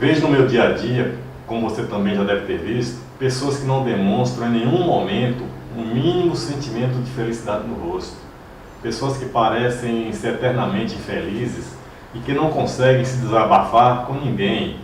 Vejo no meu dia a dia, como você também já deve ter visto, pessoas que não demonstram em nenhum momento um mínimo sentimento de felicidade no rosto. Pessoas que parecem ser eternamente infelizes e que não conseguem se desabafar com ninguém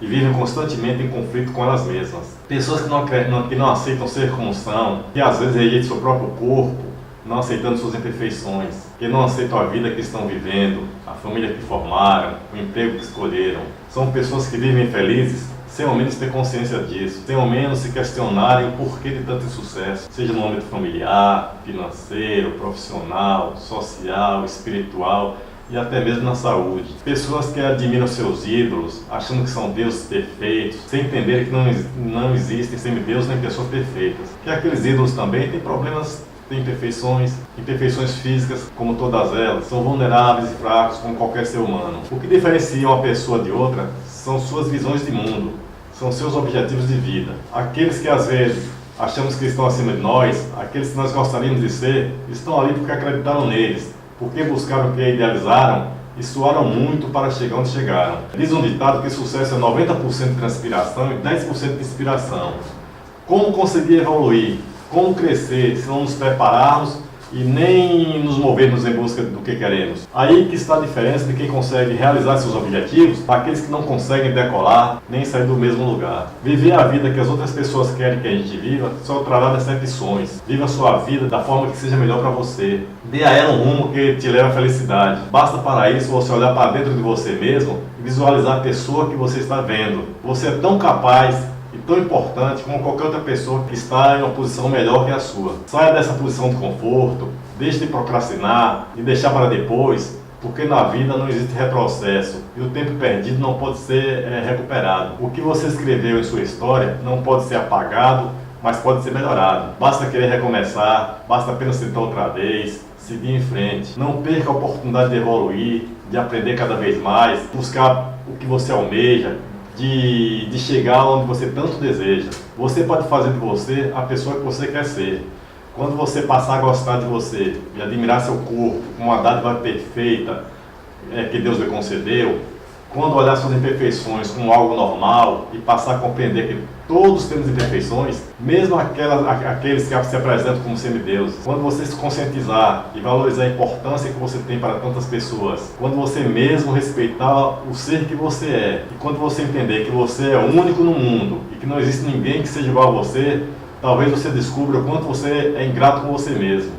e vivem constantemente em conflito com elas mesmas. Pessoas que não aceitam ser como são, que às vezes rejeitam seu próprio corpo, não aceitando suas imperfeições, que não aceitam a vida que estão vivendo, a família que formaram, o emprego que escolheram. São pessoas que vivem felizes sem ao menos ter consciência disso, sem ao menos se questionarem o porquê de tanto insucesso, seja no âmbito familiar, financeiro, profissional, social, espiritual e até mesmo na saúde. Pessoas que admiram seus ídolos, achando que são deuses perfeitos, sem entender que não existem semideus nem pessoas perfeitas. Que aqueles ídolos também têm problemas, têm imperfeições físicas como todas elas, são vulneráveis e fracos como qualquer ser humano. O que diferencia uma pessoa de outra são suas visões de mundo, são seus objetivos de vida. Aqueles que às vezes achamos que estão acima de nós, aqueles que nós gostaríamos de ser, estão ali porque acreditaram neles, porque buscaram o que idealizaram e suaram muito para chegar onde chegaram. Diz um ditado que sucesso é 90% de transpiração e 10% de inspiração. Como conseguir evoluir? Como crescer se não nos prepararmos e nem nos movermos em busca do que queremos? Aí que está a diferença de quem consegue realizar seus objetivos para aqueles que não conseguem decolar nem sair do mesmo lugar. Viver a vida que as outras pessoas querem que a gente viva só trará decepções. Viva a sua vida da forma que seja melhor para você. Dê a ela um rumo que te leve à felicidade. Basta para isso você olhar para dentro de você mesmo e visualizar a pessoa que você está vendo. Você é tão capaz e tão importante como qualquer outra pessoa que está em uma posição melhor que a sua. Saia dessa posição de conforto, deixe de procrastinar e deixar para depois, porque na vida não existe retrocesso e o tempo perdido não pode ser recuperado. O que você escreveu em sua história não pode ser apagado, mas pode ser melhorado. Basta querer recomeçar, basta apenas tentar outra vez, seguir em frente. Não perca a oportunidade de evoluir, de aprender cada vez mais, buscar o que você almeja, de chegar onde você tanto deseja. Você pode fazer de você a pessoa que você quer ser. Quando você passar a gostar de você e admirar seu corpo como uma dádiva perfeita que Deus lhe concedeu, quando olhar suas imperfeições como algo normal e passar a compreender que todos temos imperfeições, mesmo aqueles que se apresentam como semideuses, quando você se conscientizar e valorizar a importância que você tem para tantas pessoas, quando você mesmo respeitar o ser que você é, e quando você entender que você é único no mundo e que não existe ninguém que seja igual a você, talvez você descubra o quanto você é ingrato com você mesmo.